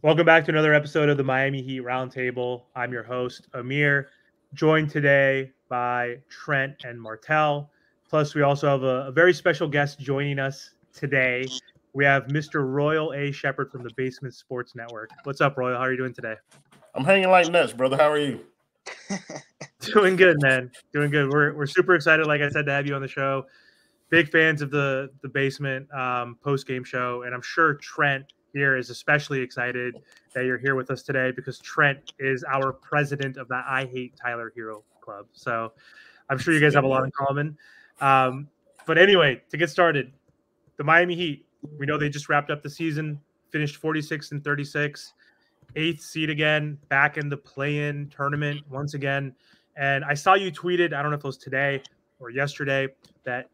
Welcome back to another episode of the Miami Heat Roundtable. I'm your host, Amir, joined today by Trent and Martel. Plus, we also have a very special guest joining us today. We have Mr. Royal A. Shepherd from the Basement Sports Network. What's up, Royal? How are you doing today? I'm hanging like nuts, brother. How are you? Doing good, man. Doing good. We're super excited, like I said, to have you on the show. Big fans of the Basement post-game show, and I'm sure Trent here is especially excited that you're here with us today because Trent is our president of that I Hate Tyler Herro Club. So I'm sure you guys have a lot in common. But anyway, to get started, the Miami Heat, we know they just wrapped up the season, finished 46-36, 8th seed again, back in the play-in tournament once again. And I saw you tweeted, I don't know if it was today or yesterday, that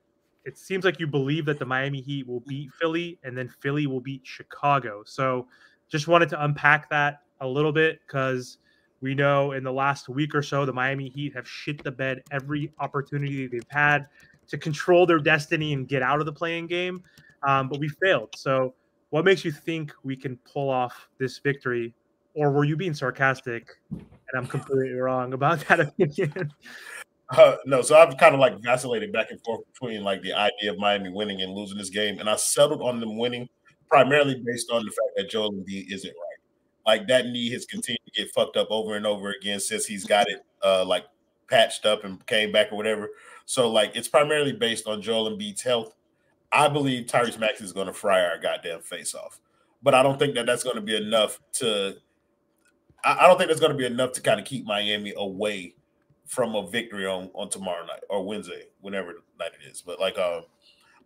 it seems like you believe that the Miami Heat will beat Philly and then Philly will beat Chicago. So just wanted to unpack that a little bit because we know in the last week or so, the Miami Heat have shit the bed every opportunity they've had to control their destiny and get out of the play-in game. But we failed. So what makes you think we can pull off this victory? Or were you being sarcastic and I'm completely wrong about that opinion? No, so I've kind of like vacillated back and forth between like the idea of Miami winning and losing this game, and I settled on them winning primarily based on the fact that Joel Embiid isn't right. Like that knee has continued to get fucked up over and over again since he's got it like patched up and came back or whatever. So like it's primarily based on Joel Embiid's health. I believe Tyrese Maxey is going to fry our goddamn face off, but I don't think that that's going to be enough to. I don't think that's going to be enough to kind of keep Miami away from a victory on tomorrow night or Wednesday, whenever night it is. But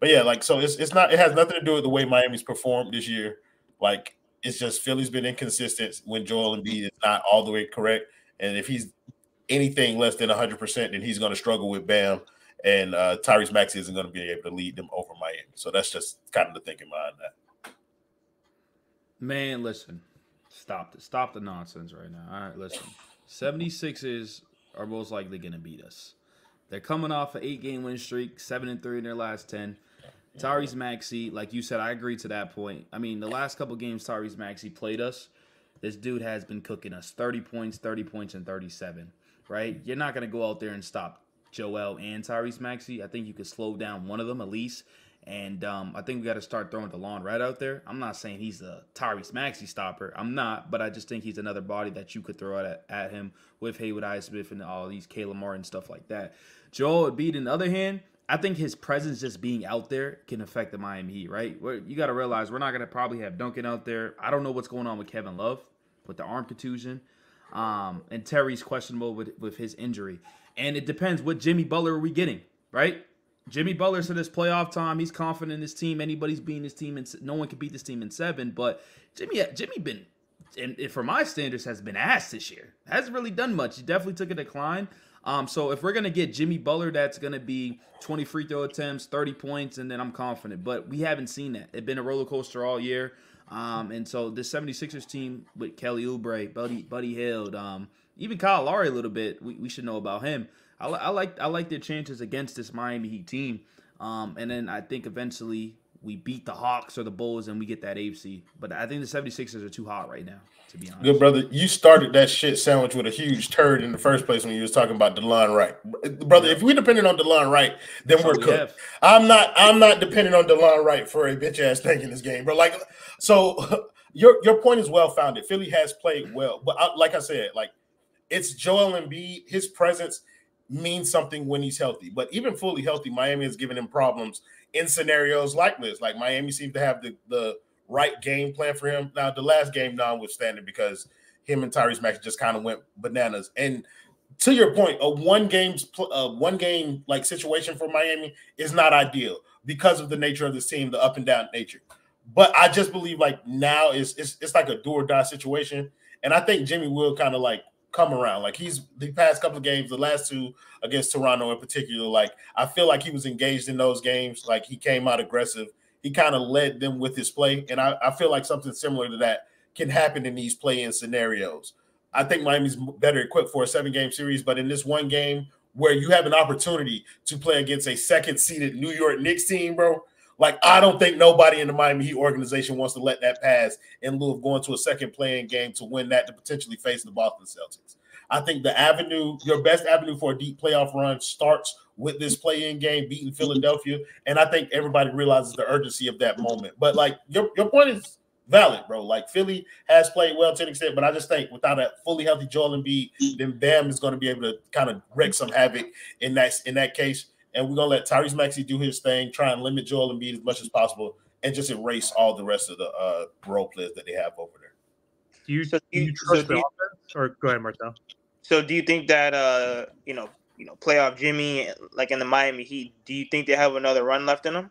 yeah, like so it's not. It has nothing to do with the way Miami's performed this year. Like it's just Philly's been inconsistent when Joel Embiid is not all the way correct, and if he's anything less than 100%, then he's going to struggle with Bam, and Tyrese Maxey isn't going to be able to lead them over Miami. So that's just kind of the thinking behind that. Man, listen. Stop the nonsense right now. All right, listen. 76ers are most likely going to beat us. They're coming off an 8-game win streak, 7-3 in their last 10. Tyrese Maxey, like you said, I agree to that point. I mean, the last couple games Tyrese Maxey played us, this dude has been cooking us 30 points, and 37, right? You're not going to go out there and stop Joel and Tyrese Maxey. I think you could slow down one of them at least. And I think we got to start throwing DeLon right out there. I'm not saying he's a Tyrese Maxey stopper. I'm not, but I just think he's another body that you could throw at him with Haywood Highsmith and all these Caleb Martin stuff like that. Joel Embiid, on the other hand, I think his presence just being out there can affect the Miami Heat, right? You got to realize we're not going to probably have Duncan out there. I don't know what's going on with Kevin Love with the arm contusion. And Terry's questionable with his injury. And it depends what Jimmy Butler are we getting, right? Jimmy Butler said this playoff time, he's confident in his team. Anybody's beating his team, and no one can beat this team in 7. But Jimmy been, and for my standards, has been ass this year. Hasn't really done much. He definitely took a decline. So if we're gonna get Jimmy Butler, that's gonna be 20 free throw attempts, 30 points, and then I'm confident. But we haven't seen that. It's been a roller coaster all year. And so the 76ers team with Kelly Oubre, Buddy Hield, even Kyle Lowry a little bit, we should know about him. I like their chances against this Miami Heat team. And then I think eventually we beat the Hawks or the Bulls and we get that 8th seed. But I think the 76ers are too hot right now, to be honest. Good, brother. You started that shit sandwich with a huge turd in the first place when you was talking about DeLon Wright. Brother, if we're depending on DeLon Wright, then we're cooked. I'm not depending on DeLon Wright for a bitch-ass thing in this game, bro. Like, so your point is well-founded. Philly has played well. But like I said, like, it's Joel Embiid. His presence means something when he's healthy. But even fully healthy, Miami has given him problems in scenarios like this. Like Miami seems to have the right game plan for him. Now, the last game notwithstanding, because him and Tyrese Maxey just kind of went bananas. And to your point, a one game like situation for Miami is not ideal because of the nature of this team, the up and down nature. But I just believe like now it's like a do or die situation. And I think Jimmy will kind of like come around. Like he's the past couple of games, the last 2 against Toronto in particular, like I feel like he was engaged in those games. Like he came out aggressive. He kind of led them with his play. And I feel like something similar to that can happen in these play-in scenarios. I think Miami's better equipped for a 7-game series, but in this one game where you have an opportunity to play against a second-seeded New York Knicks team, bro, Like, I don't think nobody in the Miami Heat organization wants to let that pass in lieu of going to a second playing game to win that to potentially face the Boston Celtics. I think your best avenue for a deep playoff run starts with this play-in game, beating Philadelphia. And I think everybody realizes the urgency of that moment. But, like, your point is valid, bro. Like, Philly has played well to an extent, but I just think without a fully healthy Joel Embiid, then Bam is going to be able to kind of wreak some havoc in that case. And we're going to let Tyrese Maxey do his thing, try and limit Joel Embiid as much as possible, and just erase all the rest of the role players that they have over there. Do you trust the offense? Or go ahead, Marcel. So do you think that playoff Jimmy, like in the Miami Heat, do you think they have another run left in them?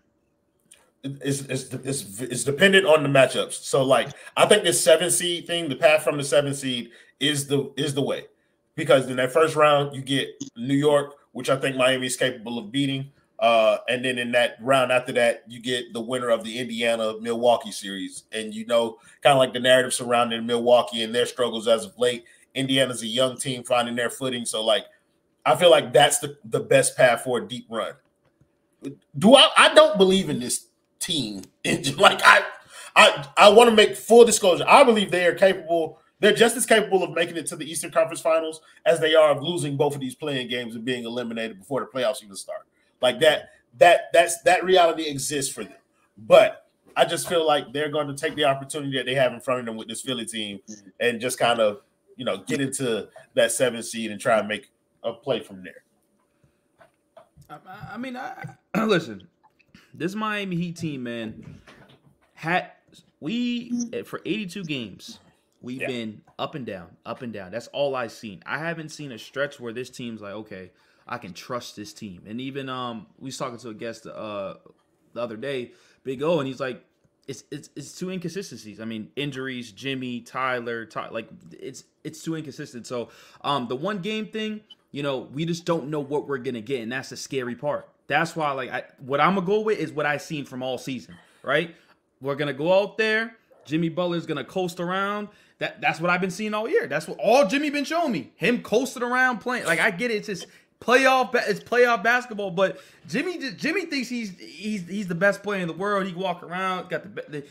It's dependent on the matchups. So, like, I think this 7 seed thing, the path from the 7 seed is the way, because in that first round you get New York, which I think Miami is capable of beating, and then in that round after that you get the winner of the Indiana-Milwaukee series, and kind of like the narrative surrounding Milwaukee and their struggles as of late. Indiana's a young team finding their footing, so like I feel like that's the best path for a deep run. I don't believe in this team. Like I want to make full disclosure. I believe they are capable. They're just as capable of making it to the Eastern Conference Finals as they are of losing both of these playing games and being eliminated before the playoffs even start. Like that reality exists for them. But I just feel like they're going to take the opportunity that they have in front of them with this Philly team and just kind of, get into that 7 seed and try and make a play from there. I mean, listen, this Miami Heat team, man, for 82 games, we've been up and down, up and down. That's all I've seen. I haven't seen a stretch where this team's like, okay, I can trust this team. And even we was talking to a guest the other day, Big O, and he's like, it's two inconsistencies. I mean, injuries, Jimmy, Tyler, like it's too inconsistent. So the one game thing, we just don't know what we're gonna get, and that's the scary part. That's why, what I'm gonna go with is what I've seen from all season. Right? We're gonna go out there. Jimmy Butler's gonna coast around. That's what I've been seeing all year. That's what all Jimmy been showing me. Him coasting around playing. Like, I get it. It's just playoff basketball, but Jimmy thinks he's the best player in the world. He can walk around, got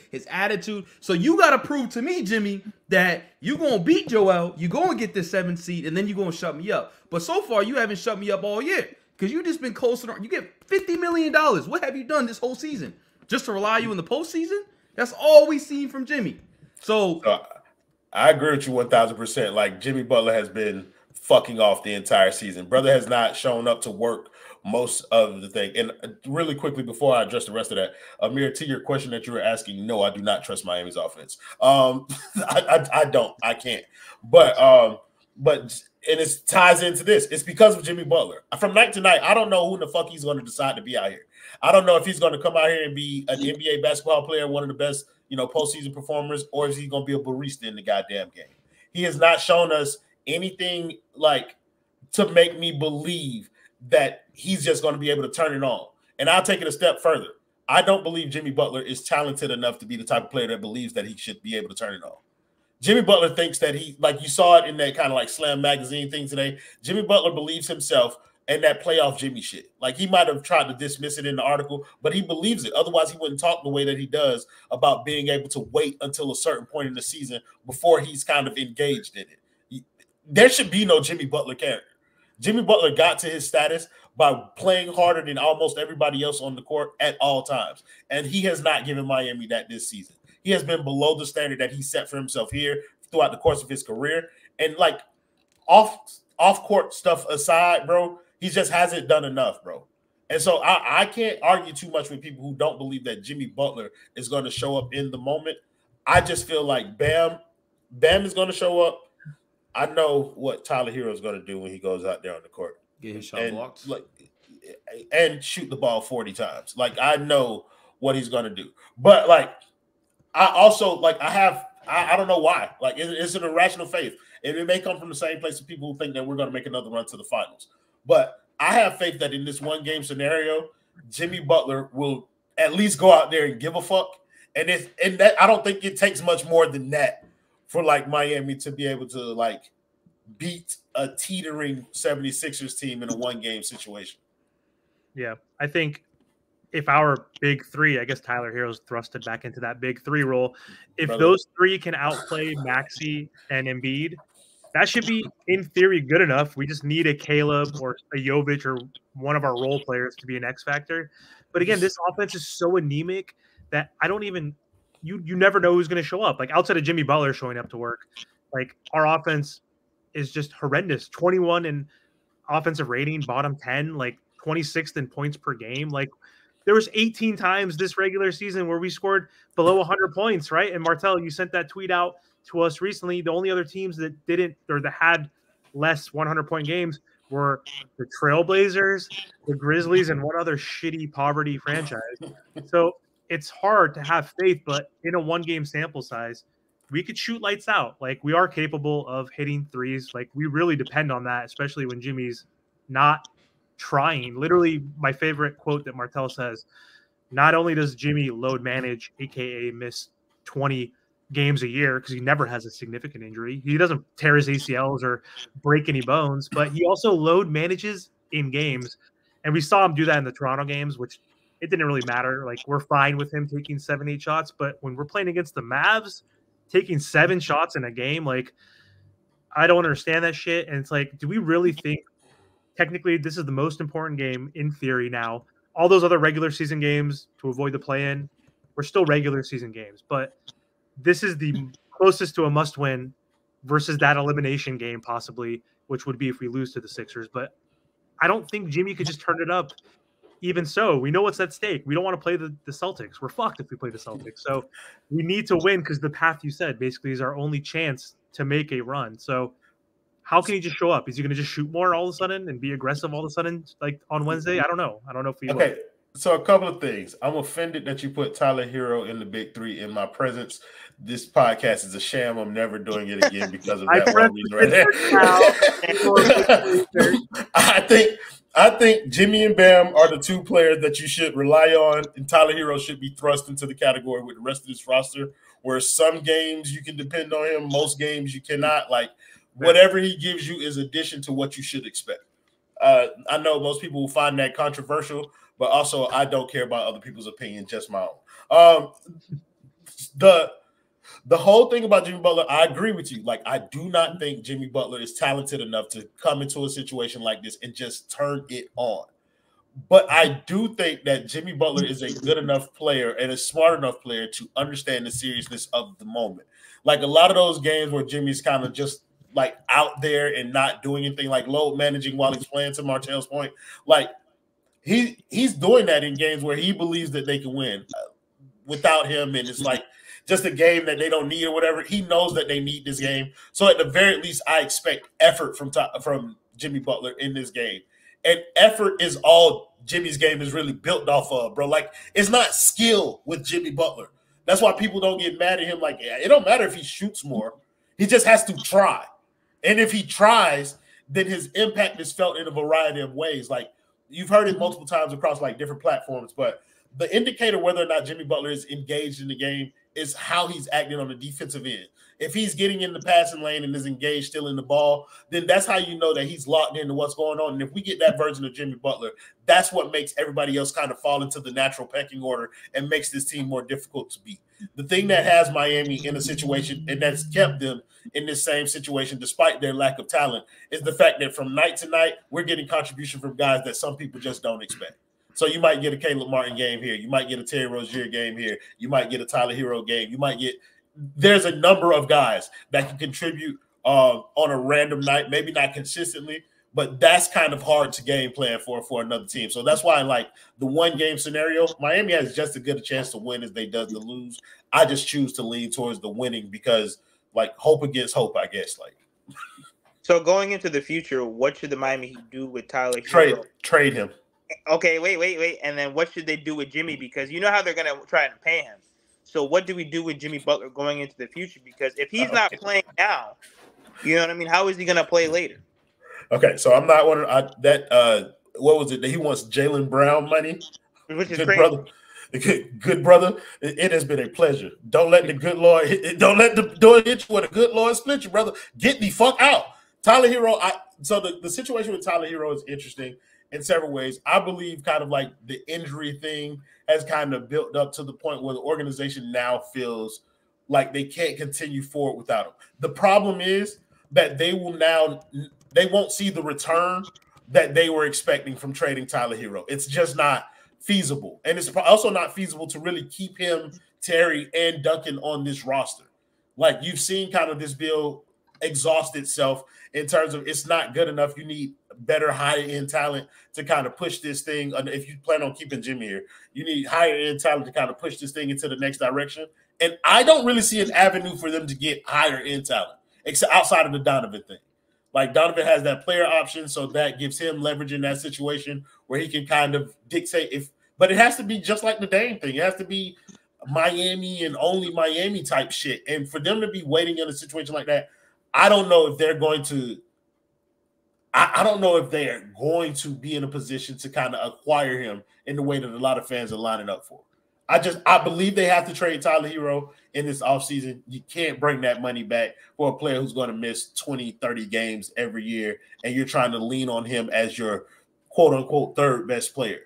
his attitude. So you got to prove to me, Jimmy, that you going to beat Joel, you going to get this 7th seed, and then you going to shut me up. But so far, you haven't shut me up all year because you just been coasting around. You get $50 million. What have you done this whole season? Just to rely you in the postseason? That's all we seen from Jimmy. So I agree with you 1,000%. Like, Jimmy Butler has been fucking off the entire season. Brother has not shown up to work most of the thing. And really quickly, before I address the rest of that, Amir, to your question that you were asking, no, I do not trust Miami's offense. I don't. I can't. But and it ties into this. It's because of Jimmy Butler. From night to night, I don't know who the fuck he's going to decide to be out here. I don't know if he's going to come out here and be an NBA basketball player, one of the best, postseason performers, or is he going to be a barista in the goddamn game? He has not shown us anything like to make me believe that he's just going to be able to turn it on. And I'll take it a step further. I don't believe Jimmy Butler is talented enough to be the type of player that believes that he should be able to turn it on. Jimmy Butler thinks that like you saw it in that kind of like Slam magazine thing today. Jimmy Butler believes himself and that playoff Jimmy shit. Like, he might have tried to dismiss it in the article, but he believes it. Otherwise, he wouldn't talk the way that he does about being able to wait until a certain point in the season before he's kind of engaged in it. There should be no Jimmy Butler character. Jimmy Butler got to his status by playing harder than almost everybody else on the court at all times. And he has not given Miami that this season. He has been below the standard that he set for himself here throughout the course of his career. And like off-court stuff aside, bro, he just hasn't done enough, bro. And so I can't argue too much with people who don't believe that Jimmy Butler is going to show up in the moment. I just feel like Bam is going to show up. I know what Tyler Herro is going to do when he goes out there on the court. Get his shot blocked. And shoot the ball 40 times. Like, I know what he's going to do. But, like, I also, like, I don't know why. Like, it's an irrational faith. And it may come from the same place of people who think that we're going to make another run to the finals. But I have faith that in this one-game scenario, Jimmy Butler will at least go out there and give a fuck. And that I don't think it takes much more than that for, like, Miami to be able to, like, beat a teetering 76ers team in a one-game situation. Yeah, I think if our big three, I guess Tyler Herro's thrusted back into that big three role, if those three can outplay Maxey and Embiid, that should be, in theory, good enough. We just need a Caleb or a Jovic or one of our role players to be an X factor. But again, this offense is so anemic that I don't even you never know who's going to show up. Like outside of Jimmy Butler showing up to work, like our offense is just horrendous. 21 in offensive rating, bottom 10, like 26th in points per game. Like there was 18 times this regular season where we scored below 100 points, right? And Martel, you sent that tweet out to us recently. The only other teams that didn't or that had less 100-point games were the Trailblazers, the Grizzlies, and one other shitty poverty franchise. So it's hard to have faith, but in a one-game sample size, we could shoot lights out. Like we are capable of hitting threes. Like we really depend on that, especially when Jimmy's not trying. Literally, my favorite quote that Martel says, not only does Jimmy load manage, aka miss 20 games a year because he never has a significant injury. He doesn't tear his ACLs or break any bones, but he also load manages in games. And we saw him do that in the Toronto games, which it didn't really matter. Like we're fine with him taking 7-8 shots, but when we're playing against the Mavs, taking 7 shots in a game, like I don't understand that shit. And it's like, do we really think technically this is the most important game in theory now? All those other regular season games to avoid the play-in, we're still regular season games, but this is the closest to a must-win versus that elimination game possibly, which would be if we lose to the Sixers. But I don't think Jimmy could just turn it up. Even so, we know what's at stake. We don't want to play the Celtics. We're fucked if we play the Celtics. So we need to win because the path you said basically is our only chance to make a run. So how can he just show up? Is he going to just shoot more all of a sudden and be aggressive all of a sudden like on Wednesday? I don't know. I don't know if he will. So a couple of things. I'm offended that you put Tyler Herro in the big three in my presence. This podcast is a sham. I'm never doing it again because of that one reason right there. I think Jimmy and Bam are the two players that you should rely on, and Tyler Herro should be thrust into the category with the rest of this roster, where some games you can depend on him, most games you cannot. Like whatever he gives you is addition to what you should expect. I know most people will find that controversial, but also I don't care about other people's opinion, just my own. The whole thing about Jimmy Butler, I agree with you. Like, I do not think Jimmy Butler is talented enough to come into a situation like this and just turn it on. But I do think that Jimmy Butler is a good enough player and a smart enough player to understand the seriousness of the moment. Like a lot of those games where Jimmy's kind of just like out there and not doing anything, like load managing while he's playing, to Martel's point, like he's doing that in games where he believes that they can win without him, and it's like just a game that they don't need or whatever. He knows that they need this game. So at the very least, I expect effort from Jimmy Butler in this game. And effort is all Jimmy's game is really built off of, bro. Like, it's not skill with Jimmy Butler. That's why people don't get mad at him. Like, it don't matter if he shoots more. He just has to try. And if he tries, then his impact is felt in a variety of ways. Like, you've heard it multiple times across, like, different platforms. But the indicator whether or not Jimmy Butler is engaged in the game is how he's acting on the defensive end. If he's getting in the passing lane and is engaged still in the ball, then that's how you know that he's locked into what's going on. And if we get that version of Jimmy Butler, that's what makes everybody else kind of fall into the natural pecking order and makes this team more difficult to beat. The thing that has Miami in a situation and that's kept them in this same situation despite their lack of talent is the fact that from night to night, we're getting contribution from guys that some people just don't expect. So you might get a Caleb Martin game here. You might get a Terry Rozier game here. You might get a Tyler Herro game. You might get – there's a number of guys that can contribute on a random night, maybe not consistently, but that's kind of hard to game plan for another team. So that's why, like, the one-game scenario, Miami has just as good a chance to win as they does to lose. I just choose to lean towards the winning because, like, hope against hope, I guess. Like, so going into the future, what should the Miami Heat do with Tyler Herro? Trade him. Okay, wait. And then what should they do with Jimmy? Because you know how they're going to try and pay him. So what do we do with Jimmy Butler going into the future? Because if he's not playing now, you know what I mean? How is he going to play later? Okay, so I'm not one that what was it that he wants Jaylen Brown money? Which is good crazy. Brother. Good brother. It has been a pleasure. Don't let the good Lord don't let the door hit you when the good Lord split you, brother. Get the fuck out. Tyler Herro. So the situation with Tyler Herro is interesting. in several ways. I believe kind of like the injury thing has kind of built up to the point where the organization now feels like they can't continue forward without him. The problem is that they won't see the return that they were expecting from trading Tyler Herro. It's just not feasible. And it's also not feasible to really keep him, Terry, and Duncan on this roster. Like, you've seen kind of this bill exhaust itself in terms of it's not good enough. You need better higher-end talent to kind of push this thing. If you plan on keeping Jimmy here, you need higher-end talent to kind of push this thing into the next direction. And I don't really see an avenue for them to get higher-end talent, except outside of the Donovan thing. Like, Donovan has that player option, so that gives him leverage in that situation where he can kind of dictate but it has to be just like the Dame thing. It has to be Miami and only Miami type shit. And for them to be waiting in a situation like that, I don't know if they're going to I don't know if they're going to be in a position to kind of acquire him in the way that a lot of fans are lining up for. I believe they have to trade Tyler Herro in this offseason. You can't bring that money back for a player who's going to miss 20, 30 games every year, and you're trying to lean on him as your quote-unquote third best player.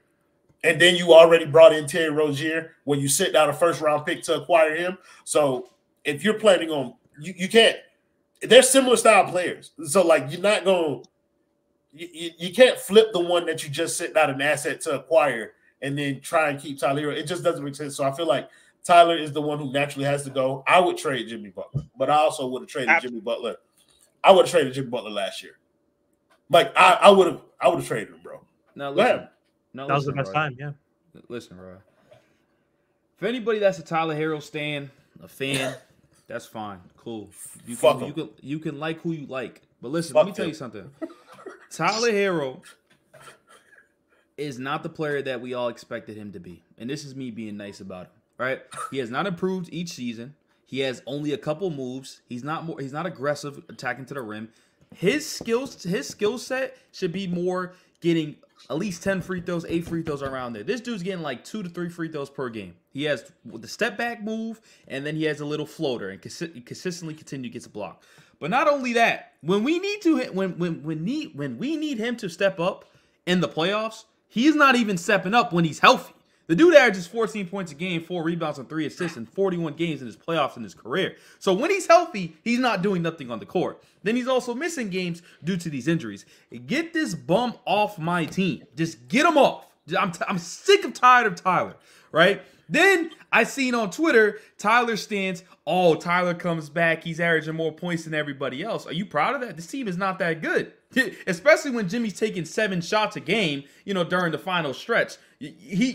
And then you already brought in Terry Rozier when you sit down a first-round pick to acquire him. So if you're planning on – you can't – they're similar style players. So, like, you're not going – you can't flip the one that you just sent out an asset to acquire and then try and keep Tyler Herro. It just doesn't make sense. So I feel like Tyler is the one who naturally has to go. I would trade Jimmy Butler, but I also would have traded Jimmy Butler. I would have traded Jimmy Butler last year. Like, I would have traded him, bro. Now listen, that was the best time, yeah. Listen, Roy. For anybody that's a Tyler Herro a fan, that's fine, cool. You can like who you like, but listen, let me tell you something. Tyler Herro is not the player that we all expected him to be. And this is me being nice about him, right? He has not improved each season. He has only a couple moves. He's not aggressive attacking to the rim. His skill set should be more getting at least 10 free throws, 8 free throws around there. This dude's getting like 2 to 3 free throws per game. He has the step back move, and then he has a little floater and consistently gets a block. But not only that, when we need him to step up in the playoffs, he's not even stepping up when he's healthy. The dude averages 14 points a game, 4 rebounds and 3 assists in 41 games in his playoffs in his career. So when he's healthy, he's not doing nothing on the court. Then he's also missing games due to these injuries. Get this bum off my team. Just get him off. I'm sick of tired of Tyler, right? Then I seen on Twitter, Tyler stands, oh, Tyler comes back. He's averaging more points than everybody else. Are you proud of that? This team is not that good. Especially when Jimmy's taking 7 shots a game, during the final stretch.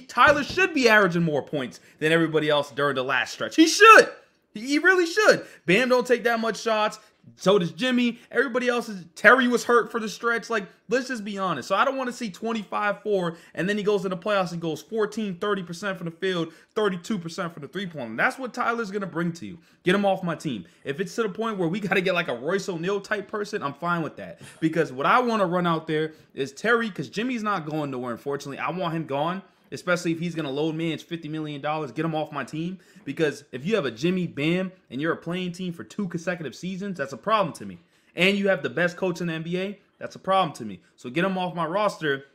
Tyler should be averaging more points than everybody else during the last stretch. He should. He really should. Bam don't take that much shots. So does Jimmy. Everybody else Terry was hurt for the stretch. Like, let's just be honest. So I don't want to see 25-4, and then he goes in the playoffs and goes 30% from the field, 32% from the three-point. That's what Tyler's going to bring to you. Get him off my team. If it's to the point where we got to get like a Royce O'Neal type person, I'm fine with that. Because what I want to run out there is Terry, because Jimmy's not going nowhere, unfortunately. I want him gone. Especially if he's going to load man's $50 million, get him off my team. Because if you have a Jimmy Bam and you're a playing team for 2 consecutive seasons, that's a problem to me. And you have the best coach in the NBA, that's a problem to me. So get him off my roster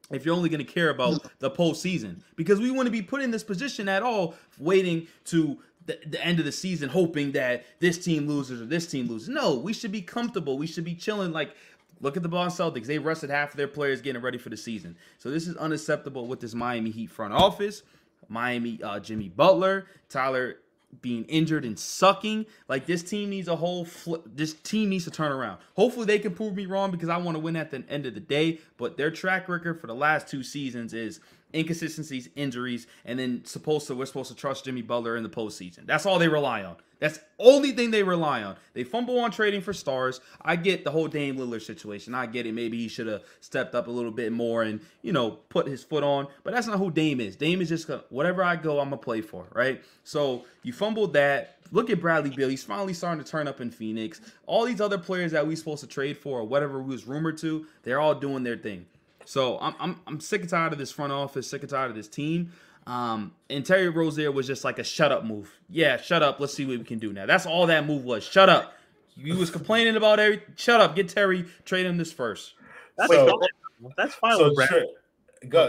if you're only going to care about the postseason. Because we want to be put in this position at all, waiting to the end of the season, hoping that this team loses or this team loses. No, we should be comfortable. We should be chilling like... Look at the Boston Celtics. They rested half of their players getting ready for the season. So this is unacceptable with this Miami Heat front office. Jimmy Butler, Tyler being injured and sucking. Like, this team needs this team needs to turn around. Hopefully they can prove me wrong because I want to win at the end of the day. But their track record for the last 2 seasons is inconsistencies, injuries, and then we're supposed to trust Jimmy Butler in the postseason. That's all they rely on. That's the only thing they rely on. They fumble on trading for stars. I get the whole Dame Lillard situation. I get it. Maybe he should have stepped up a little bit more and, put his foot on. But that's not who Dame is. Dame is just whatever I go, I'm going to play for, right? So you fumbled that. Look at Bradley Beal. He's finally starting to turn up in Phoenix. All these other players that we supposed to trade for or whatever we was rumored to, they're all doing their thing. So I'm sick and tired of this front office, sick and tired of this team. And Terry Rozier was just like a shut up move. Yeah, shut up. Let's see what we can do now. That's all that move was. Shut up. You was complaining about everything. Shut up. Get Terry. Trade him this first. Well, that's fine. So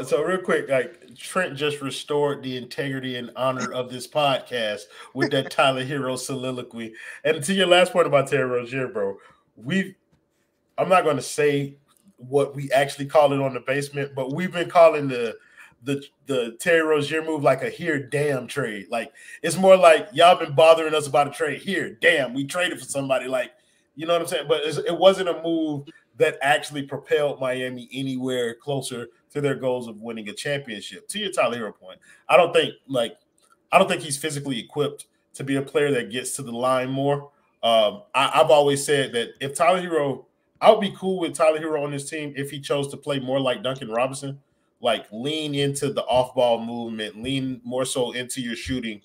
so real quick, like Trent just restored the integrity and honor of this podcast with that Tyler Herro soliloquy. And to your last point about Terry Rozier, bro, I'm not going to say what we actually call it on the basement, but we've been calling the Terry Rozier move like a here damn trade. Like it's more like y'all been bothering us about a trade. Here, damn, we traded for somebody. Like, you know what I'm saying? But it wasn't a move that actually propelled Miami anywhere closer to their goals of winning a championship. To your Tyler Herro point, I don't think he's physically equipped to be a player that gets to the line more. I've always said that if Tyler Herro, I would be cool with Tyler Herro on this team if he chose to play more like Duncan Robinson, like lean into the off-ball movement, lean more so into your shooting,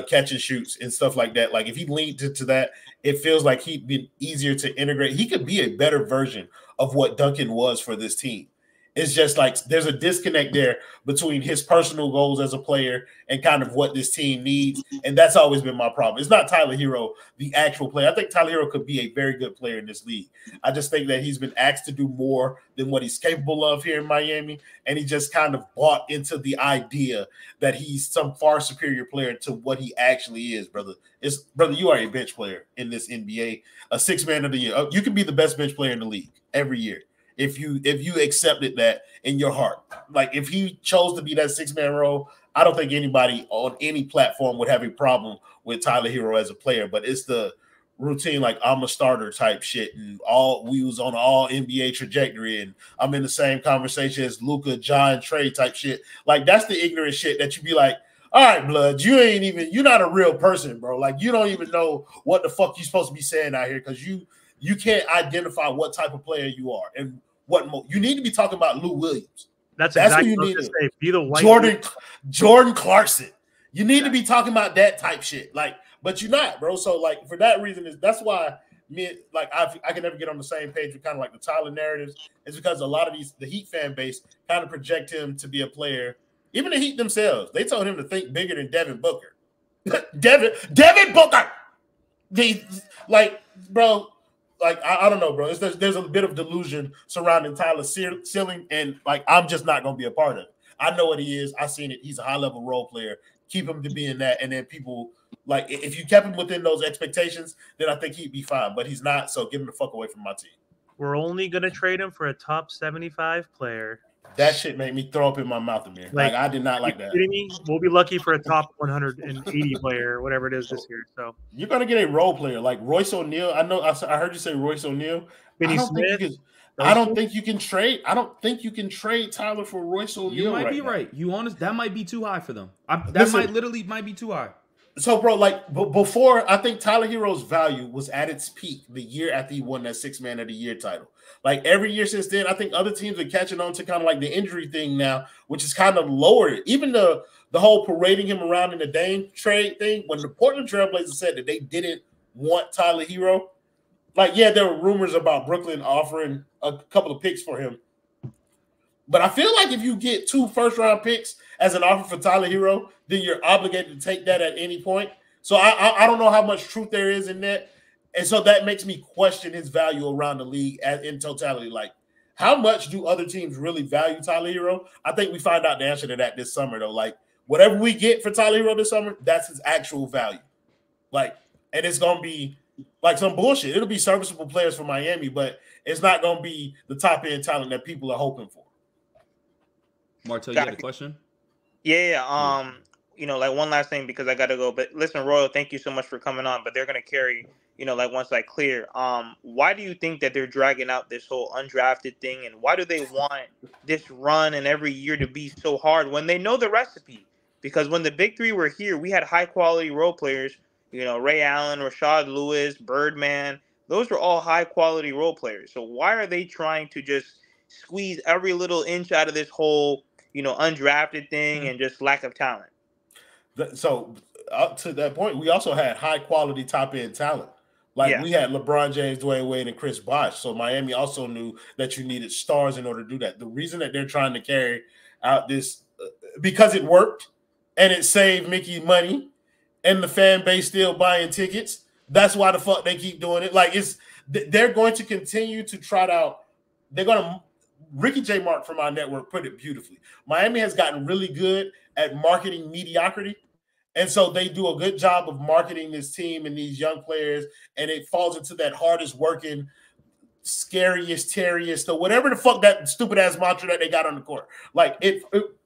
catch and shoots and stuff like that. Like if he leaned into that, it feels like he'd be easier to integrate. He could be a better version of what Duncan was for this team. It's just like there's a disconnect there between his personal goals as a player and kind of what this team needs. And that's always been my problem. It's not Tyler Herro, the actual player. I think Tyler Herro could be a very good player in this league. I just think that he's been asked to do more than what he's capable of here in Miami. And he just kind of bought into the idea that he's some far superior player to what he actually is, brother. Brother, you are a bench player in this NBA, a 6th man of the year. You can be the best bench player in the league every year. If you accepted that in your heart, like if he chose to be that 6-man role, I don't think anybody on any platform would have a problem with Tyler Herro as a player. But it's the routine, like I'm a starter type shit, and we was on all NBA trajectory, and I'm in the same conversation as Luka, John, Trey type shit. Like that's the ignorant shit that you be like, all right, blood, you're not a real person, bro. Like you don't even know what the fuck you're supposed to be saying out here because you can't identify what type of player you are and what you need to be talking about. Lou Williams. That's exactly who you need to say. Be the white Jordan Clarkson. You need to be talking about that type shit. Like, but you're not, bro. So like for that reason, that's why I can never get on the same page with kind of like the Tyler narratives. It's because a lot of the Heat fan base kind of project him to be a player. Even the Heat themselves, they told him to think bigger than Devin Booker. Devin Booker. Bro. Like, I don't know, bro. There's a bit of delusion surrounding Tyler's ceiling, and, like, I'm just not going to be a part of it. I know what he is. I've seen it. He's a high-level role player. Keep him to being that, and then people, like, if you kept him within those expectations, then I think he'd be fine. But he's not, so get him the fuck away from my team. We're only going to trade him for a top 75 player. That shit made me throw up in my mouth, Amir. Like I did not like that. Kidding me? We'll be lucky for a top 180 player, whatever it is this year. So you're gonna get a role player like Royce O'Neal. I know. I heard you say Royce O'Neal. I don't think you can trade. I don't think you can trade Tyler for Royce O'Neal. You might be right. That might be too high for them. That might be too high. So, bro, like before, I think Tyler Herro's value was at its peak the year after he won that 6-man of the year title. Like every year since then, I think other teams are catching on to kind of like the injury thing now, which is kind of lowered. Even the whole parading him around in the Dame trade thing, when the Portland Trailblazers said that they didn't want Tyler Herro, like, yeah, there were rumors about Brooklyn offering a couple of picks for him. But I feel like if you get 2 first-round picks as an offer for Tyler Herro, then you're obligated to take that at any point. So I don't know how much truth there is in that. And so that makes me question his value around the league in totality. Like, how much do other teams really value Tyler Herro? I think we find out the answer to that this summer, though. Like, whatever we get for Tyler Herro this summer, that's his actual value. Like, and it's going to be like some bullshit. It'll be serviceable players for Miami, but it's not going to be the top-end talent that people are hoping for. Martel, you had a question? Yeah. Like one last thing because I got to go. But listen, Royal, thank you so much for coming on. But they're going to carry, like once I clear. Why do you think that they're dragging out this whole undrafted thing? And why do they want this run and every year to be so hard when they know the recipe? Because when the big three were here, we had high-quality role players. Ray Allen, Rashad Lewis, Birdman. Those were all high-quality role players. So why are they trying to just squeeze every little inch out of this whole undrafted thing and just lack of talent? So up to that point, we also had high quality top end talent. Like we had LeBron James, Dwayne Wade, and Chris Bosh. So Miami also knew that you needed stars in order to do that. The reason that they're trying to carry out this because it worked and it saved Mickey money and the fan base still buying tickets. That's why the fuck they keep doing it. Like they're going to continue to trot out. They're going to Ricky J. Mark from our network put it beautifully. Miami has gotten really good at marketing mediocrity. And so they do a good job of marketing this team and these young players, and it falls into that hardest working, scariest, terriest, or whatever the fuck that stupid ass mantra that they got on the court. Like it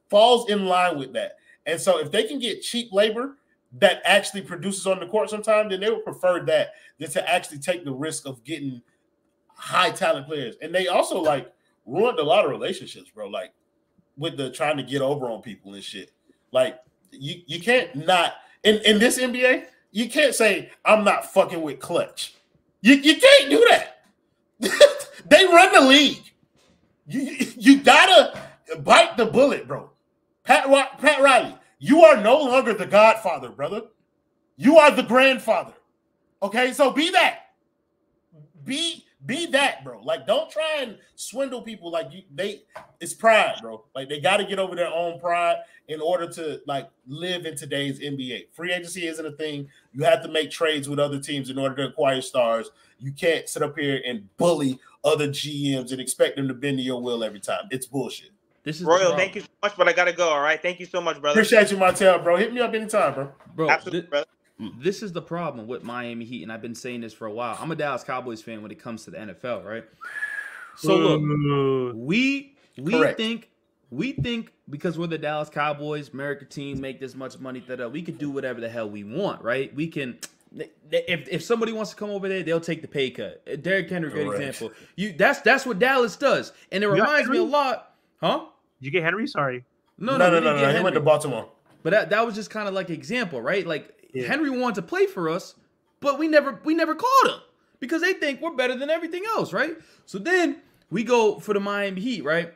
falls in line with that. And so if they can get cheap labor that actually produces on the court sometime, then they would prefer that than to actually take the risk of getting high talent players. And they also like ruined a lot of relationships, bro. Like with the trying to get over on people and shit. Like you can't not in this NBA, you can't say I'm not fucking with Clutch. You can't do that. They run the league. You gotta bite the bullet, bro. Pat Riley, you are no longer the godfather, brother. You are the grandfather. Okay, so be that. Be that, bro. Like, don't try and swindle people. Like it's pride, bro. Like they got to get over their own pride in order to like live in today's NBA. Free agency isn't a thing. You have to make trades with other teams in order to acquire stars. You can't sit up here and bully other GMs and expect them to bend to your will every time. It's bullshit. This is Royal. Thank you so much, but I gotta go. All right, thank you so much, brother. Appreciate you, Montel, bro. Hit me up anytime, bro. Absolutely, brother. This is the problem with Miami Heat, and I've been saying this for a while. I'm a Dallas Cowboys fan when it comes to the NFL, right? So look, we think because we're the Dallas Cowboys, American team, make this much money that we can do whatever the hell we want, right? We can. If somebody wants to come over there, they'll take the pay cut. Derrick Henry, great example. That's what Dallas does, and it reminds me a lot, huh? Did you get Henry? Sorry, no. He went to Baltimore. But that was just kind of like an example, right? Like Henry wanted to play for us, but we never called him because they think we're better than everything else, right? So then we go for the Miami Heat, right?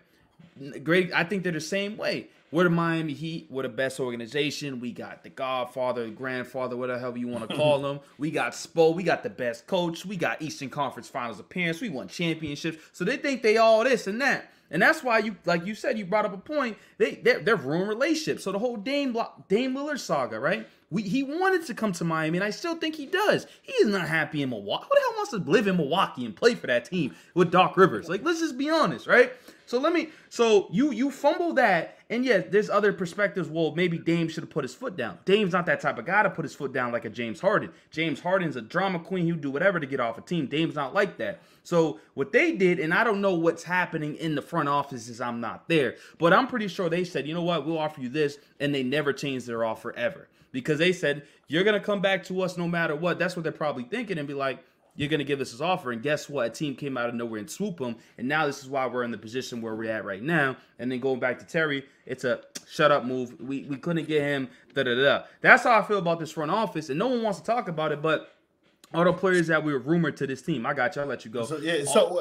Great. I think they're the same way. We're the Miami Heat. We're the best organization. We got the godfather, the grandfather, whatever the hell you want to call him. We got Spo. We got the best coach. We got Eastern Conference Finals appearance. We won championships. So they think they all this and that. And that's why you, like you said, you brought up a point. They're ruined relationships. So the whole Dame Lillard saga, right? He wanted to come to Miami, and I still think he does. He is not happy in Milwaukee. Who the hell wants to live in Milwaukee and play for that team with Doc Rivers? Like, let's just be honest, right? So you fumble that, and yeah, there's other perspectives. Well, maybe Dame should have put his foot down. Dame's not that type of guy to put his foot down like a James Harden. James Harden's a drama queen. He'll do whatever to get off a team. Dame's not like that. So what they did, and I don't know what's happening in the front office as I'm not there, but I'm pretty sure they said, you know what, we'll offer you this, and they never changed their offer ever. Because they said, you're going to come back to us no matter what. That's what they're probably thinking and be like, you're going to give us this offer. And guess what? A team came out of nowhere and swooped them. And now this is why we're in the position where we're at right now. And then going back to Terry, it's a shut up move. We couldn't get him, da-da-da. That's how I feel about this front office. And no one wants to talk about it, but all the players that we were rumored to this team. I got you. I'll let you go. So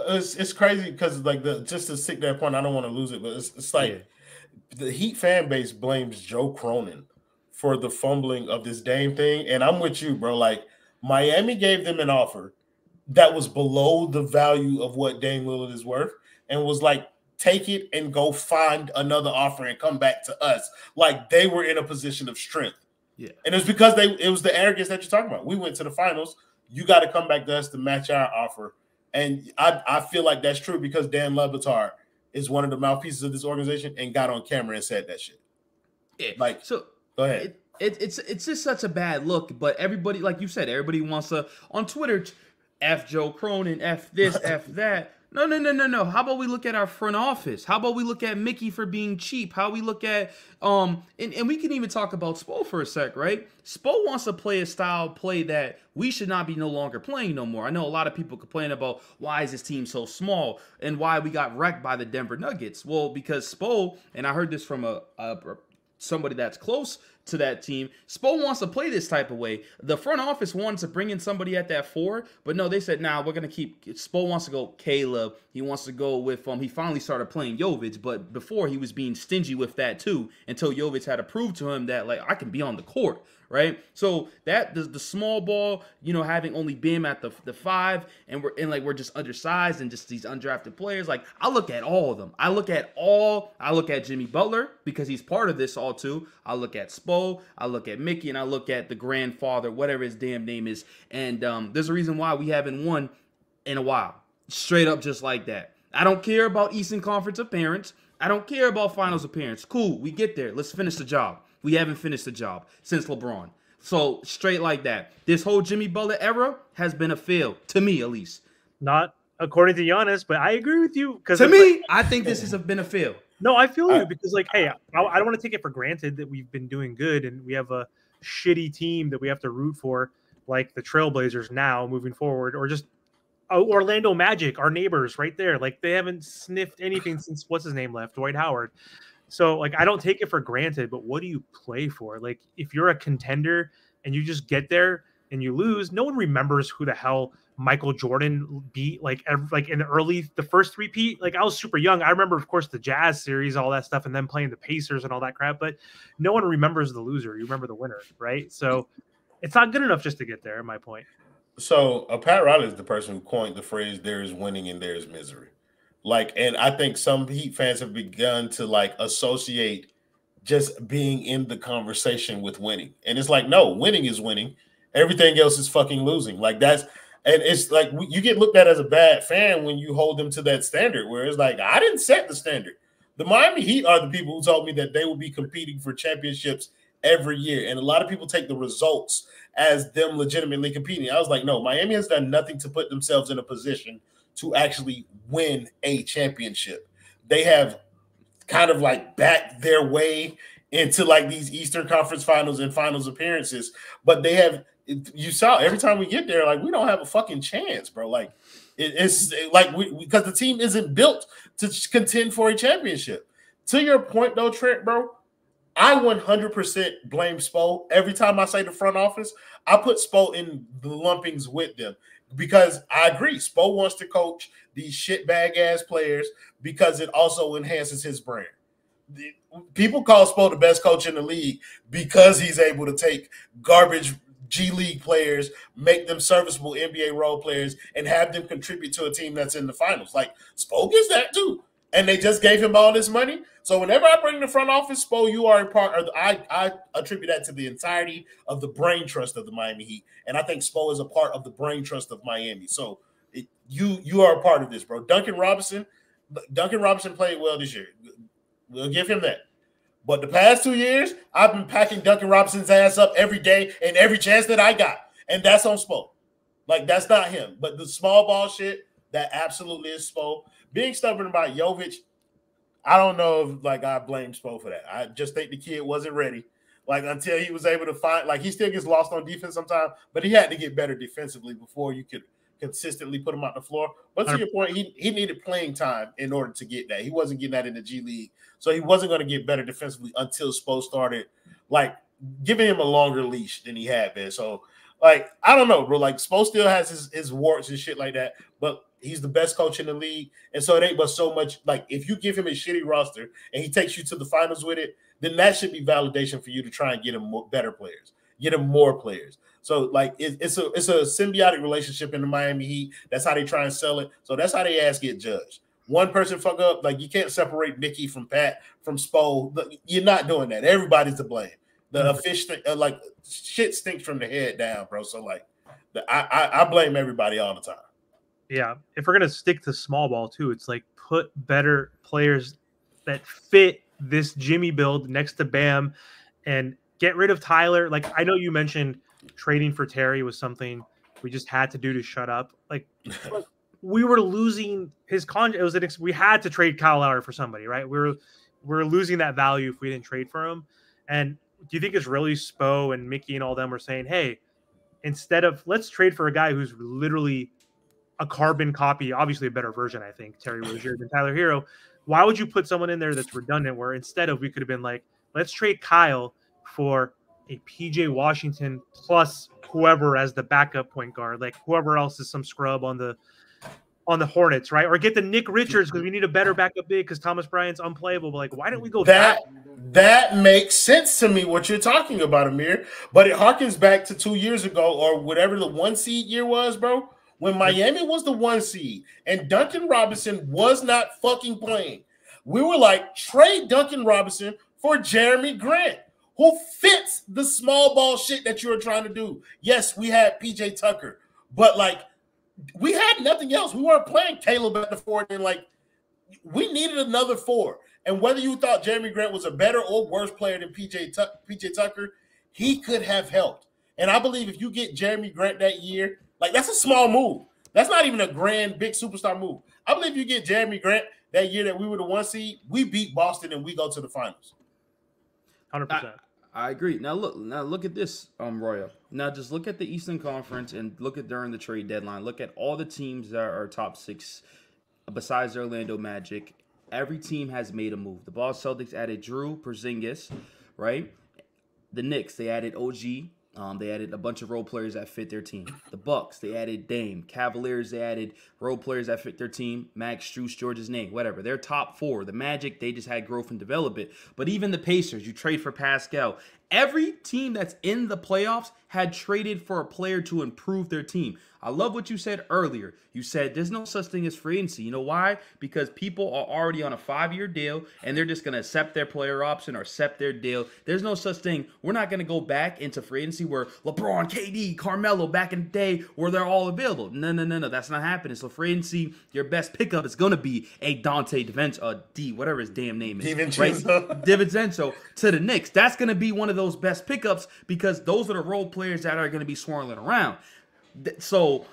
it's crazy because like just to stick that point, I don't want to lose it, but it's like the Heat fan base blames Joe Cronin for the fumbling of this Dame thing. And I'm with you, bro. Like Miami gave them an offer that was below the value of what Dame Lillard is worth and was like, take it and go find another offer and come back to us. Like they were in a position of strength. Yeah. And it's because it was the arrogance that you're talking about. We went to the finals. You got to come back to us to match our offer. And I feel like that's true because Dan Le Batard is one of the mouthpieces of this organization and got on camera and said that shit. Yeah. Like, so go ahead. It's just such a bad look, but everybody, like you said, everybody wants to, on Twitter, F Joe Cronin, F this, F that. No. How about we look at our front office? How about we look at Mickey for being cheap? How we look at, and we can even talk about Spo for a sec, right? Spo wants to play a style play that we should not be no longer playing no more. I know a lot of people complain about why is this team so small and why we got wrecked by the Denver Nuggets. Well, because Spo, and I heard this from somebody that's close to that team, Spo wants to play this type of way. The front office wanted to bring in somebody at that 4, but no, they said, nah, we're going to keep, Spo wants to go Caleb. He wants to go with, he finally started playing Jovic, but before he was being stingy with that too, until Jovic had to prove to him that, like, I can be on the court, right? So that, the small ball, having only Bam at the 5, and we're just undersized and just these undrafted players, like, I look at all of them. I look at Jimmy Butler, because he's part of this all too. I look at Spo, I look at Mickey, and I look at the grandfather, whatever his damn name is. And there's a reason why we haven't won in a while. Straight up just like that. I don't care about Eastern Conference appearance. I don't care about finals appearance. Cool, we get there. Let's finish the job. We haven't finished the job since LeBron. So straight like that. This whole Jimmy Butler era has been a fail, to me at least. Not according to Giannis, but I agree with you. Because to me, I think this has been a fail. No, I feel you because, like, hey, I don't want to take it for granted that we've been doing good and we have a shitty team that we have to root for, like the Trailblazers now moving forward, or just Orlando Magic, our neighbors right there. Like, they haven't sniffed anything since what's his name left, Dwight Howard. So, like, I don't take it for granted, but what do you play for? Like, if you're a contender and you just get there and you lose, no one remembers who the hell Michael Jordan beat. Like in the first three-peat. Like, I was super young. I remember, of course, the Jazz series, all that stuff, and then playing the Pacers and all that crap. But no one remembers the loser. You remember the winner, right? So it's not good enough just to get there. My point. So Pat Riley is the person who coined the phrase "there is winning and there is misery." Like, and I think some Heat fans have begun to like associate just being in the conversation with winning. And it's like, no, winning is winning. Everything else is fucking losing. Like, and it's like you get looked at as a bad fan when you hold them to that standard, where it's like, I didn't set the standard. The Miami Heat are the people who told me that they will be competing for championships every year. And a lot of people take the results as them legitimately competing. I was like, no, Miami has done nothing to put themselves in a position to actually win a championship. They have kind of like backed their way into like these Eastern Conference finals and finals appearances, but they have, you saw every time we get there, like, we don't have a fucking chance, bro. Like, it's like because the team isn't built to contend for a championship. To your point though, Trent, bro, I 100% blame Spo. Every time I say the front office, I put Spo in the lumpings with them. Because I agree, Spo wants to coach these shitbag ass players because it also enhances his brand. People call Spo the best coach in the league because he's able to take garbage G League players, make them serviceable NBA role players, and have them contribute to a team that's in the finals. Like, Spo gets that too. And they just gave him all this money. So whenever I bring the front office, Spo, you are a part of I attribute that to the entirety of the brain trust of the Miami Heat. And I think Spo is a part of the brain trust of Miami. So you are a part of this, bro. Duncan Robinson played well this year. We'll give him that. But the past 2 years, I've been packing Duncan Robinson's ass up every day and every chance that I got. And that's on Spo. Like, that's not him. But the small ball shit, that absolutely is Spo. Being stubborn about Jovic, I don't know if, like, I blame Spo for that. I just think the kid wasn't ready. Like, until he was able to find, like, he still gets lost on defense sometimes, but he had to get better defensively before you could consistently put him on the floor. But to your point, he needed playing time in order to get that. He wasn't getting that in the G League, so he wasn't going to get better defensively until Spo started, like, giving him a longer leash than he had been. So, like, I don't know, bro. Like, Spo still has his warts and shit like that, but he's the best coach in the league. And so it ain't but so much. Like, if you give him a shitty roster and he takes you to the finals with it, then that should be validation for you to try and get him better players, get him more players. So, like, it's a symbiotic relationship in the Miami Heat. That's how they try and sell it. So that's how they ass get judged. One person fuck up, like, you can't separate Mickey from Pat, from Spo. You're not doing that. Everybody's to blame. The fish, like, shit stinks from the head down, bro. So, like, I blame everybody all the time. Yeah, if we're gonna stick to small ball too, it's like put better players that fit this Jimmy build next to Bam, and get rid of Tyler. Like, I know you mentioned trading for Terry was something we just had to do to shut up. Like, we were losing his contract. We had to trade Kyle Lowry for somebody, right? We're losing that value if we didn't trade for him. And do you think it's really Spo and Mickey and all them are saying, hey, instead of, let's trade for a guy who's literally a carbon copy, obviously a better version, I think, Terry Rozier than Tyler Herro. Why would you put someone in there that's redundant, where instead of, we could have been like, let's trade Kyle for a PJ Washington plus whoever as the backup point guard, like whoever else is some scrub on the Hornets, right? Or get the Nick Richards because we need a better backup big because Thomas Bryant's unplayable. But, like, why don't we go that makes sense to me, what you're talking about, Amir. But it harkens back to 2 years ago, or whatever the 1 seed year was, bro. When Miami was the 1 seed and Duncan Robinson was not fucking playing, we were like, trade Duncan Robinson for Jeremy Grant, who fits the small ball shit that you were trying to do. Yes, we had PJ Tucker, but, like, we had nothing else. We weren't playing Caleb at the 4, and, like, we needed another 4. And whether you thought Jeremy Grant was a better or worse player than PJ Tucker, he could have helped. And I believe if you get Jeremy Grant that year, like that's a small move. That's not even a grand, big superstar move. I believe you get Jeremy Grant that year that we were the 1 seed, we beat Boston and we go to the finals. 100%. I agree. Now look at this, Royal. Now just look at the Eastern Conference and look at during the trade deadline. Look at all the teams that are top 6 besides the Orlando Magic. Every team has made a move. The Boston Celtics added Drew Porzingis, right? The Knicks, they added OG. They added a bunch of role players that fit their team. The Bucks, they added Dame. Cavaliers, they added role players that fit their team. Max Strus, George's name, whatever. They're top 4. The Magic, they just had growth and development. But even the Pacers, you trade for Pascal. Every team that's in the playoffs had traded for a player to improve their team. I love what you said earlier. You said there's no such thing as free agency. You know why? Because people are already on a 5-year deal and they're just going to accept their player option or accept their deal. There's no such thing. We're not going to go back into free agency where LeBron, KD, Carmelo back in the day where they're all available. No. That's not happening. So free agency, your best pickup is going to be a Dante DiVincenzo, whatever his damn name is. DiVincenzo to the Knicks. That's going to be one of those best pickups because those are the role players that are going to be swirling around. So,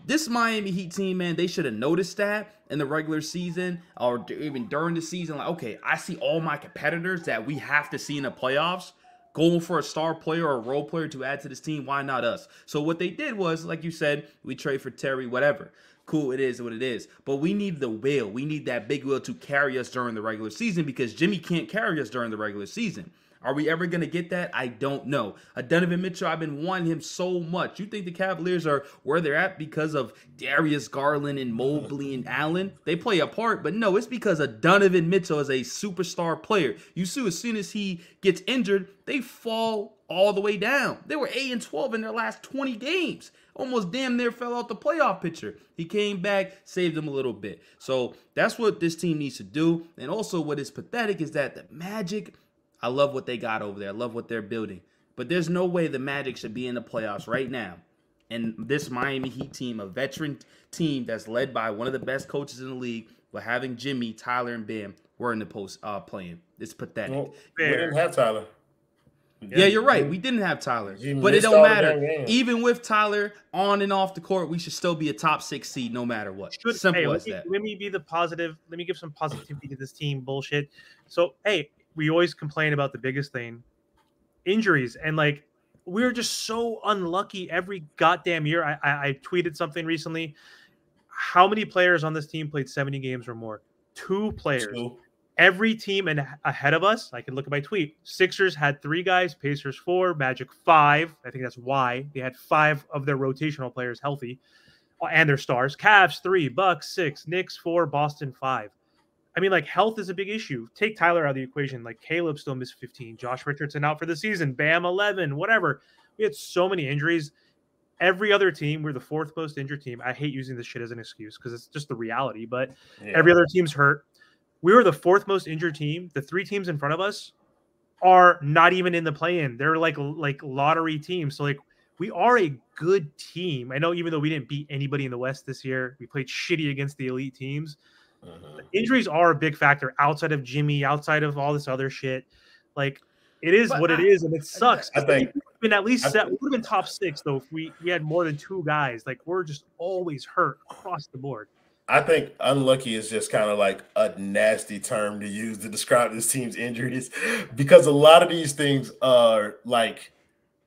this Miami Heat team, man, they should have noticed that in the regular season or even during the season. Like, okay, I see all my competitors that we have to see in the playoffs going for a star player or a role player to add to this team. Why not us? So what they did was, like you said, we trade for Terry, whatever. Cool, it is what it is. But we need the whale. We need that big whale to carry us during the regular season because Jimmy can't carry us during the regular season. Are we ever going to get that? I don't know. Donovan Mitchell, I've been wanting him so much. You think the Cavaliers are where they're at because of Darius Garland and Mobley and Allen? They play a part, but no, it's because of Donovan Mitchell as a superstar player. You see, as soon as he gets injured, they fall all the way down. They were 8-12 in their last 20 games. Almost damn near fell out the playoff picture. He came back, saved them a little bit. So that's what this team needs to do. And also what is pathetic is that the Magic, I love what they got over there. I love what they're building. But there's no way the Magic should be in the playoffs right now. And this Miami Heat team, a veteran team that's led by one of the best coaches in the league, with having Jimmy, Tyler, and Bam, we're in the post playing. It's pathetic. Well, we didn't have Tyler. Yeah, you're right. We didn't have Tyler. But it don't matter. Even with Tyler on and off the court, we should still be a top 6 seed no matter what. Simple as that. Let me be the positive. Let me give some positivity to this team bullshit. So, hey, we always complain about the biggest thing, injuries. And, like, we're just so unlucky every goddamn year. I tweeted something recently. How many players on this team played 70 games or more? 2 players. 2. Every team ahead of us, I can look at my tweet. Sixers had 3 guys, Pacers 4, Magic 5. I think that's why they had 5 of their rotational players healthy and their stars. Cavs 3, Bucks 6, Knicks 4, Boston 5. I mean, like, health is a big issue. Take Tyler out of the equation. Like, Caleb still missed 15. Josh Richardson out for the season. Bam 11, whatever. We had so many injuries. Every other team, we're the 4th most injured team. I hate using this shit as an excuse because it's just the reality, but every other team's hurt. We were the 4th most injured team. The 3 teams in front of us are not even in the play-in. They're like lottery teams. So, like, we are a good team. I know even though we didn't beat anybody in the West this year, we played shitty against the elite teams. Injuries are a big factor outside of Jimmy, outside of all this other shit. Like, it is what it is, and it sucks. I think we would have been top 6 though if we had more than 2 guys. Like, we're just always hurt across the board. I think unlucky is just kind of like a nasty term to use to describe this team's injuries because a lot of these things are like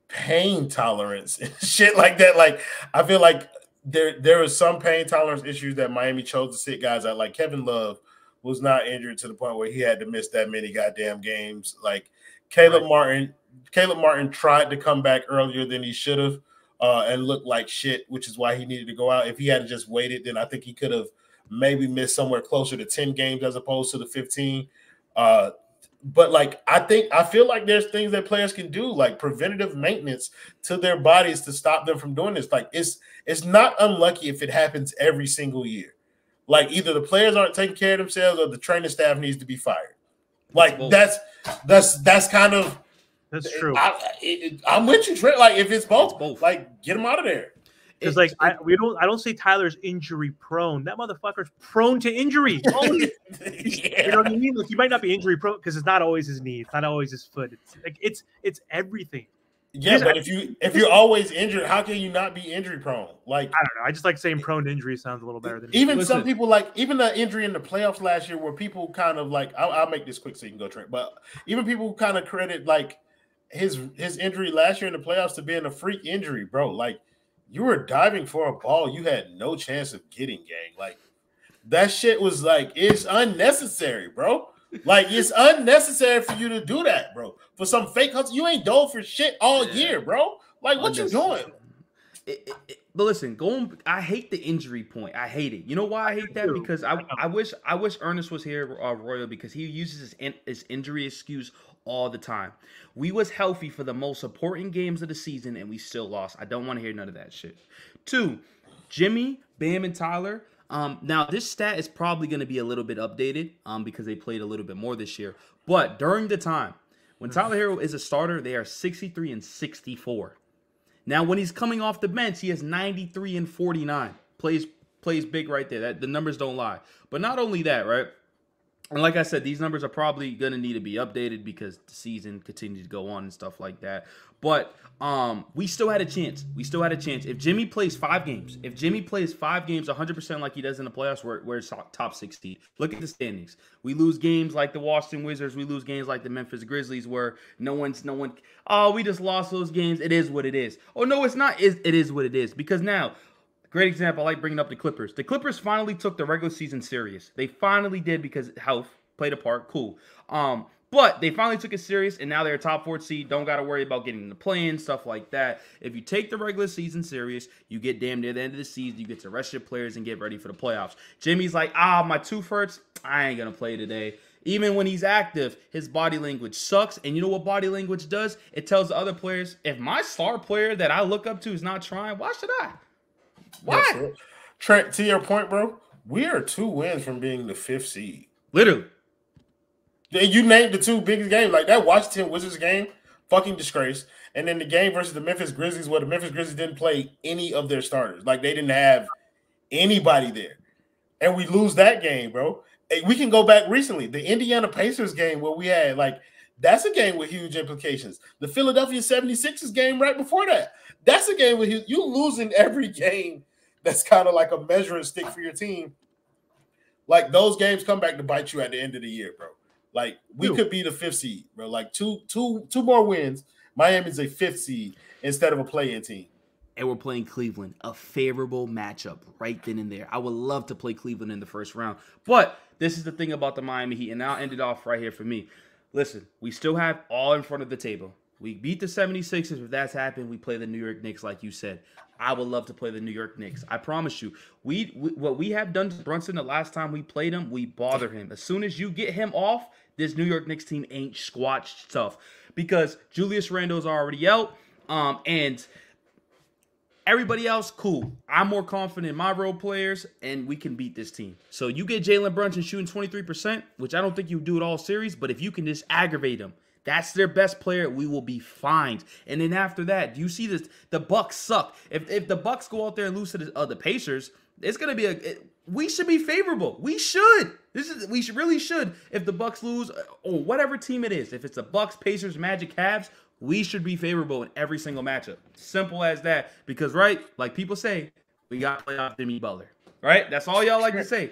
pain tolerance and shit like that. Like, I feel like there was some pain tolerance issues that Miami chose to sit guys out. Like Kevin Love was not injured to the point where he had to miss that many goddamn games. Like Caleb Martin tried to come back earlier than he should have and looked like shit, which is why he needed to go out. If he had just waited, then I think he could have maybe missed somewhere closer to 10 games as opposed to the 15. But like, I feel like there's things that players can do, like preventative maintenance to their bodies to stop them from doing this. Like, it's not unlucky if it happens every single year. Like, either the players aren't taking care of themselves or the training staff needs to be fired. Like, that's kind of, that's true. I'm with you, Trent. Like, if it's both, like, get them out of there. Because I don't say Tyler's injury prone. That motherfucker's prone to injury. You know what I mean? Like, he might not be injury prone because it's not always his knee, it's not always his foot. It's everything. Yeah, but if you're always injured, how can you not be injury prone? Like, I don't know. I just like saying prone to injury sounds a little better than even some people even the injury in the playoffs last year, where people kind of like, I'll make this quick so you can go Trent. But even people kind of credit like his injury last year in the playoffs to being a freak injury, bro. Like, you were diving for a ball you had no chance of getting, gang. Like, that shit was like, it's unnecessary, bro. Like, it's unnecessary for you to do that, bro. For some fake hustle, you ain't dove for shit all year, bro. Like, what you doing? But listen, I hate the injury point. I hate it. You know why I hate that? Because I wish Ernest was here, Royal, because he uses his injury excuse all the time. We was healthy for the most important games of the season, and we still lost. I don't want to hear none of that shit. 2, Jimmy, Bam, and Tyler. Now, this stat is probably going to be a little bit updated because they played a little bit more this year. But during the time, when Tyler Herro is a starter, they are 63 and 64. Now, when he's coming off the bench, he has 93 and 49. Plays big right there. The numbers don't lie. But not only that, right? And like I said, these numbers are probably going to need to be updated because the season continues to go on and stuff like that. But we still had a chance. If Jimmy plays 5 games, 100% like he does in the playoffs, we're top 6 seed. Look at the standings. We lose games like the Washington Wizards. We lose games like the Memphis Grizzlies where no one, we just lost those games. It is what it is. Oh, no, it's not. It is what it is. Because now, great example, I like bringing up the Clippers. The Clippers finally took the regular season serious. They finally did because health played a part. Cool. But they finally took it serious, and now they're a top 4 seed. Don't got to worry about getting in the play-in, stuff like that. If you take the regular season serious, you get damn near the end of the season, you get to rest your players and get ready for the playoffs. Jimmy's like, my tooth hurts. I ain't going to play today. Even when he's active, his body language sucks. And you know what body language does? It tells the other players, if my star player that I look up to is not trying, why should I? Why? Yes, Trent, to your point, bro, we are 2 wins from being the 5th seed. Literally. You named the 2 biggest games. Like, that Washington Wizards game, fucking disgrace. And then the game versus the Memphis Grizzlies, where the Memphis Grizzlies didn't play any of their starters. Like, they didn't have anybody there. And we lose that game, bro. We can go back recently. The Indiana Pacers game where we had, like, that's a game with huge implications. The Philadelphia 76ers game right before that. That's a game with you losing every game that's kind of like a measuring stick for your team. Like, those games come back to bite you at the end of the year, bro. Like, we could be the 5th seed, bro. Like, two more wins. Miami's a 5th seed instead of a play-in team. And we're playing Cleveland, a favorable matchup right then and there. I would love to play Cleveland in the first round. But this is the thing about the Miami Heat, and I'll end it off right here for me. Listen, we still have all in front of the table. We beat the 76ers. If that's happened, we play the New York Knicks like you said. I would love to play the New York Knicks. I promise you. What we have done to Brunson the last time we played him, we bother him. As soon as you get him off, this New York Knicks team ain't squat stuff. Because Julius Randle's already out. And everybody else, cool. I'm more confident in my role players, and we can beat this team. So you get Jalen Brunson shooting 23%, which I don't think you do it all series, but if you can just aggravate them, that's their best player, we will be fine. And then after that, do you see this? The Bucks suck. If the Bucks go out there and lose to the Pacers, it's gonna be we should be favorable. We should. We really should. If the Bucks lose, or whatever team it is, if it's the Bucks, Pacers, Magic, Cavs, we should be favorable in every single matchup. Simple as that. Because, right, like people say, we got playoff Jimmy Butler. Right? That's all y'all like to say.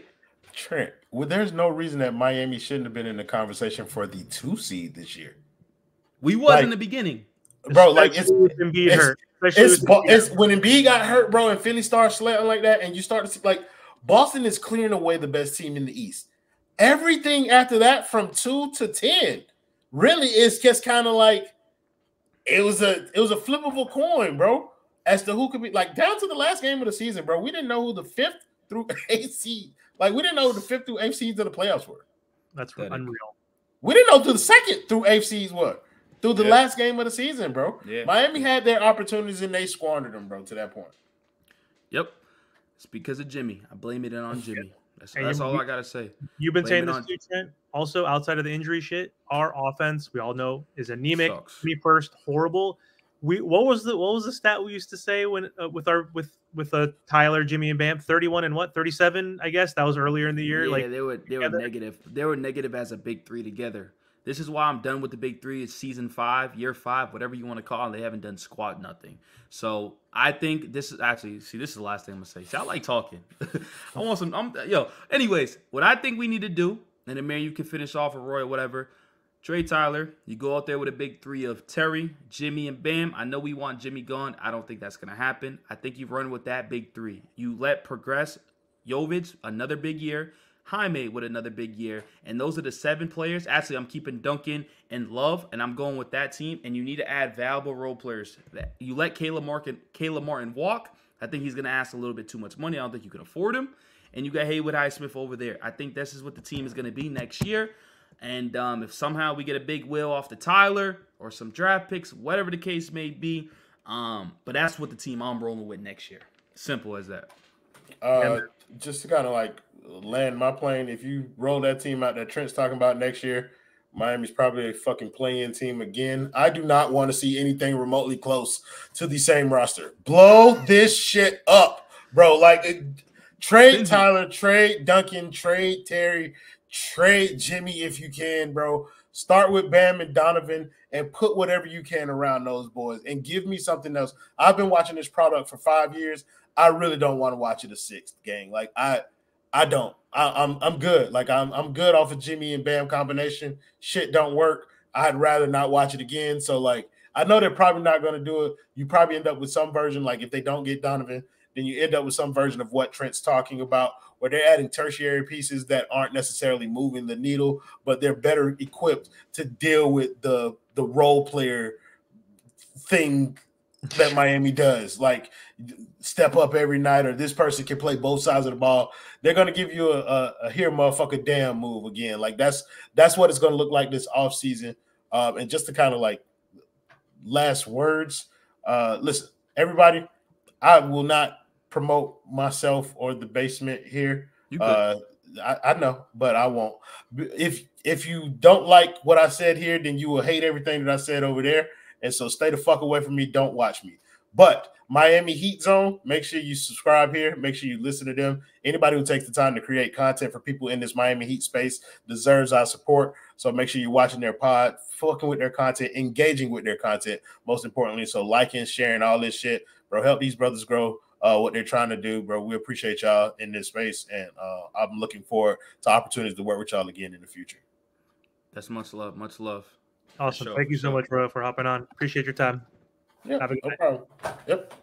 Trent, well, there's no reason that Miami shouldn't have been in the conversation for the 2 seed this year. We was in the beginning. Bro, like it's when Embiid got hurt, bro, and Philly started sweating like that, and you start to see, like, Boston is clearing away the best team in the East. Everything after that from 2 to 10 really is just kind of like it was a flippable coin, bro, as to who could be, like, down to the last game of the season, bro. We didn't know who the 5th through 8th seed, like, we didn't know who the 5th through 8th seeds of the playoffs were. That's unreal. We didn't know who the 2nd through 8th seeds were through the last game of the season, bro. Yeah. Miami had their opportunities and they squandered them, bro, to that point. Yep. It's because of Jimmy. I blame it on Jimmy. That's all I got to say. You've been saying this too, Trent. Also, outside of the injury shit, our offense, we all know, is anemic. Me first, horrible. What was the stat we used to say when with with Tyler, Jimmy, and Bam? 31 and what? 37, I guess. That was earlier in the year. Yeah, like they were negative. They were negative as a big three together. This is why I'm done with the big three. It's season 5, year 5, whatever you want to call it. They haven't done squat nothing. So I think this is actually, this is the last thing I'm gonna say. See, I like talking. I want some. Anyways, what I think we need to do, and then you can finish off with Roy or whatever. Trey Tyler, you go out there with a big three of Terry, Jimmy, and Bam. I know we want Jimmy gone. I don't think that's gonna happen. I think you run with that big three. You let progress Jovic, another big year. Jaime with another big year. And those are the 7 players. Actually, I'm keeping Duncan and Love, and I'm going with that team. And you need to add valuable role players. You let Caleb Martin walk. I think he's going to ask a little bit too much money. I don't think you can afford him. And you got Haywood Highsmith over there. I think this is what the team is going to be next year. And if somehow we get a big wheel off the Tyler or some draft picks, whatever the case may be, but that's what the team I'm rolling with next year. Simple as that. Just to kind of like land my plane, if you roll that team out that Trent's talking about next year, Miami's probably a fucking play-in team again. I do not want to see anything remotely close to the same roster. Blow this shit up, bro. Like, trade Tyler, trade Duncan, trade Terry, trade Jimmy if you can, bro. Start with Bam and Donovan and put whatever you can around those boys and give me something else. I've been watching this product for 5 years. I really don't want to watch it a 6th, gang. Like, I don't. I'm good. Like, I'm good off of Jimmy and Bam combination. Shit don't work. I'd rather not watch it again. So, like, I know they're probably not going to do it. You probably end up with some version, like if they don't get Donovan, then you end up with some version of what Trent's talking about, where they're adding tertiary pieces that aren't necessarily moving the needle, but they're better equipped to deal with the role player thing that Miami does. Like, step up every night, or this person can play both sides of the ball. They're going to give you a here motherfucker damn move again. Like, that's what it's going to look like this offseason. And just to kind of like last words, listen, everybody, I will not promote myself or the basement here. I know, but I won't. If you don't like what I said here, then you will hate everything that I said over there. And so stay the fuck away from me. Don't watch me. But Miami Heat Zone, make sure you subscribe here. Make sure you listen to them. Anybody who takes the time to create content for people in this Miami Heat space deserves our support. So make sure you're watching their pod, fucking with their content, engaging with their content, most importantly. So liking, sharing, all this shit. Bro, help these brothers grow what they're trying to do, bro. We appreciate y'all in this space. And I'm looking forward to opportunities to work with y'all again in the future. That's much love. Much love. Awesome. Thank you so much, bro, for hopping on. Appreciate your time. Yeah, no problem. Yep.